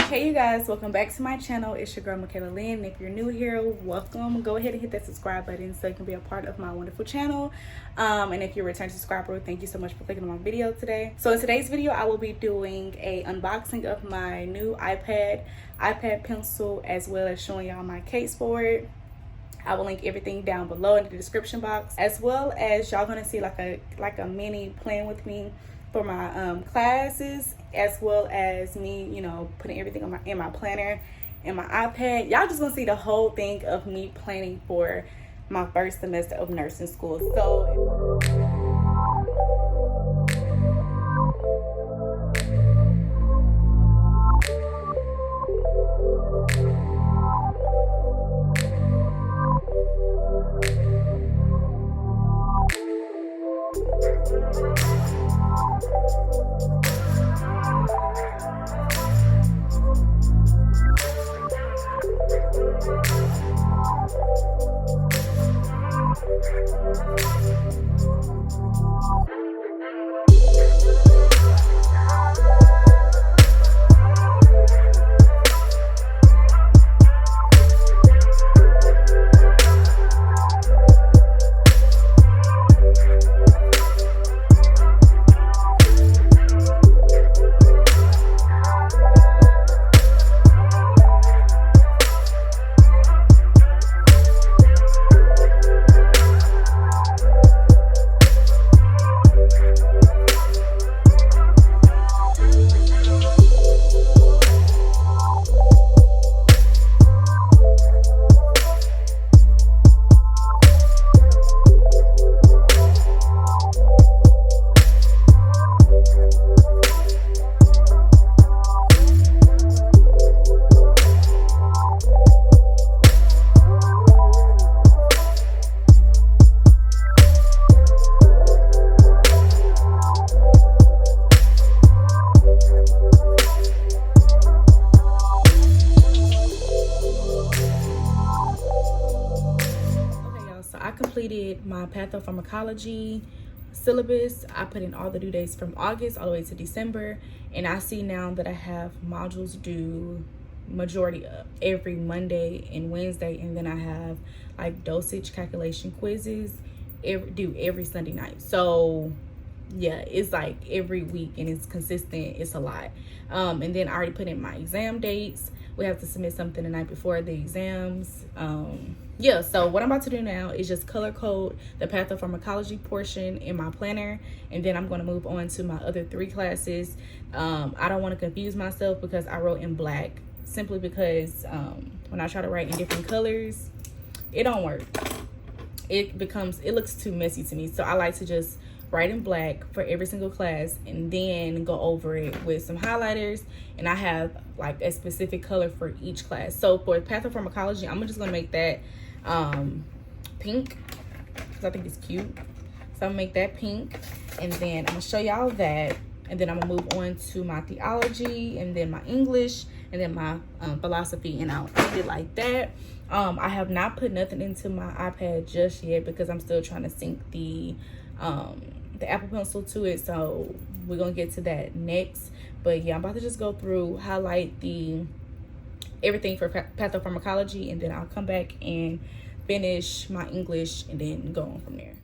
Hey you guys, welcome back to my channel. It's your girl Michaela Lynn. If you're new here, welcome. Go ahead and hit that subscribe button so you can be a part of my wonderful channel. And if you're a return subscriber, thank you so much for clicking on my video today. So in today's video, I will be doing a unboxing of my new iPad pencil, as well as showing y'all my case for it. I will link everything down below in the description box, as well as y'all gonna see like a mini plan with me for my classes, as well as me, you know, putting everything in my planner and my iPad. Y'all just gonna see the whole thing of me planning for my first semester of nursing school. So I completed my pathopharmacology syllabus. I put in all the due dates from August all the way to December, and I see now that I have modules due majority of every Monday and Wednesday, and then I have like dosage calculation quizzes due every Sunday night. So yeah, it's like every week and it's consistent. It's a lot. And then I already put in my exam dates. We have to submit something the night before the exams. Yeah, so what I'm about to do now is just color code the pathopharmacology portion in my planner, and then I'm going to move on to my other 3 classes. I don't want to confuse myself because I wrote in black, simply because when I try to write in different colors, it don't work. It looks too messy to me. So I like to just write in black for every single class and then go over it with some highlighters, and I have like a specific color for each class. So for pathopharmacology, I'm just gonna make that pink because I think it's cute. So I'm gonna make that pink, and then I'm gonna show y'all that, and then I'm gonna move on to my theology, and then my English, and then my philosophy, and I'll end it like that. I have not put nothing into my iPad just yet because I'm still trying to sync the Apple Pencil to it, so we're gonna get to that next. But yeah, I'm about to just go through, highlight everything for pathopharmacology, and then I'll come back and finish my English and then go on from there.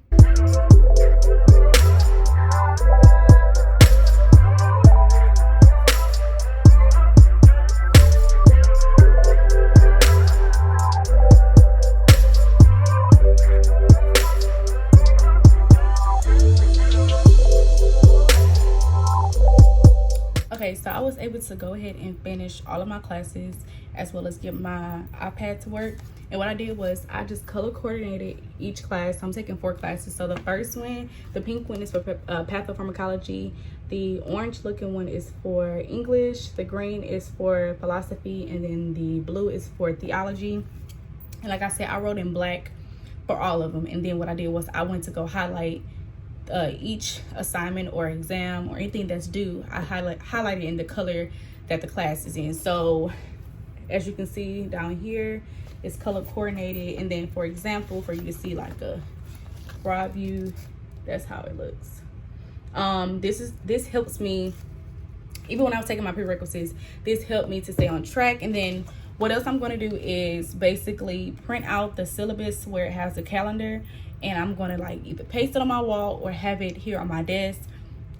Okay, so I was able to go ahead and finish all of my classes, as well as get my iPad to work. And what I did was I just color coordinated each class. So I'm taking 4 classes. So the first one, the pink one, is for pathopharmacology. The orange looking one is for English. The green is for philosophy, and then the blue is for theology. And like I said, I wrote in black for all of them. And then what I did was I went to go highlight each assignment or exam or anything that's due. I highlighted in the color that the class is in. So as you can see down here, it's color coordinated. And then for example, for you to see like a broad view, that's how it looks. This helps me even when I was taking my prerequisites, this helped me to stay on track. And then what else I'm going to do is basically print out the syllabus where it has the calendar, and I'm going to like either paste it on my wall or have it here on my desk.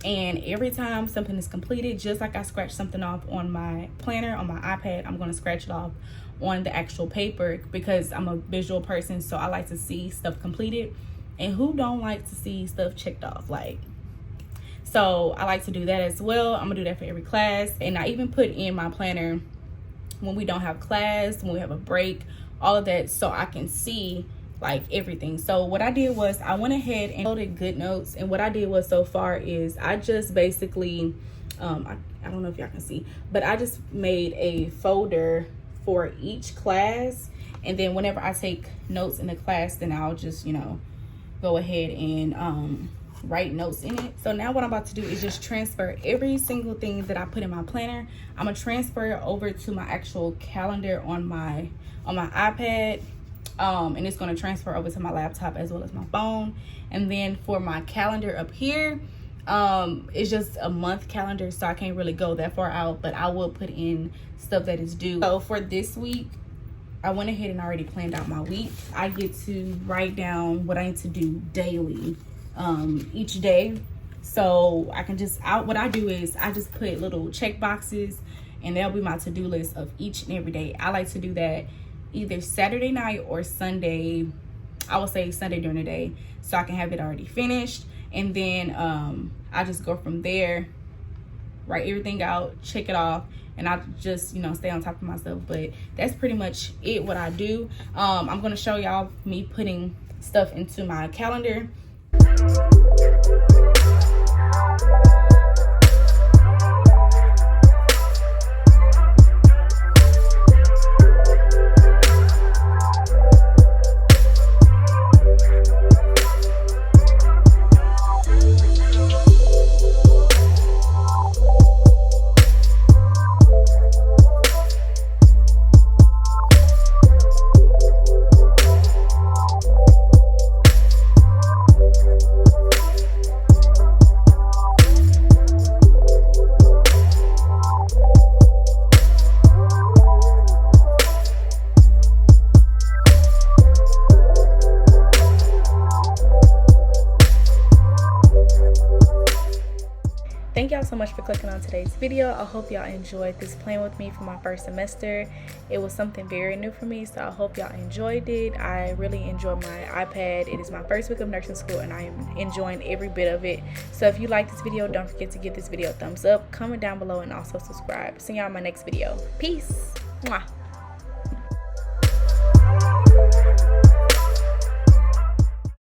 And every time something is completed, just like I scratch something off on my planner on my iPad, I'm going to scratch it off on the actual paper, because I'm a visual person, so I like to see stuff completed. And who don't like to see stuff checked off? Like, so I like to do that as well. I'm gonna do that for every class. And I even put in my planner when we don't have class, when we have a break, all of that, so I can see like everything. So what I did was I went ahead and loaded GoodNotes, and what I did was so far is I just basically I don't know if y'all can see, but I just made a folder for each class, and then whenever I take notes in the class, then I'll just, you know, go ahead and write notes in it. So now what I'm about to do is just transfer every single thing that I put in my planner. I'm gonna transfer it over to my actual calendar on my iPad, and it's gonna transfer over to my laptop as well as my phone. And then for my calendar up here, it's just a month calendar, so I can't really go that far out, but I will put in stuff that is due. So for this week, I went ahead and already planned out my week. I get to write down what I need to do daily, each day. So I can just, what I do is I just put little check boxes, and that'll be my to-do list of each and every day. I like to do that either Saturday night or Sunday. I would say Sunday during the day, so I can have it already finished. And then I just go from there, write everything out, check it off, and I just, you know, stay on top of myself. But that's pretty much it, what I do. I'm gonna show y'all me putting stuff into my calendar. Thank y'all so much for clicking on today's video. I hope y'all enjoyed this plan with me for my first semester. It was something very new for me, so I hope y'all enjoyed it. I really enjoyed my iPad. It is my first week of nursing school, and I am enjoying every bit of it. So if you like this video, don't forget to give this video a thumbs up, comment down below, and also subscribe. See y'all in my next video. Peace. Mwah.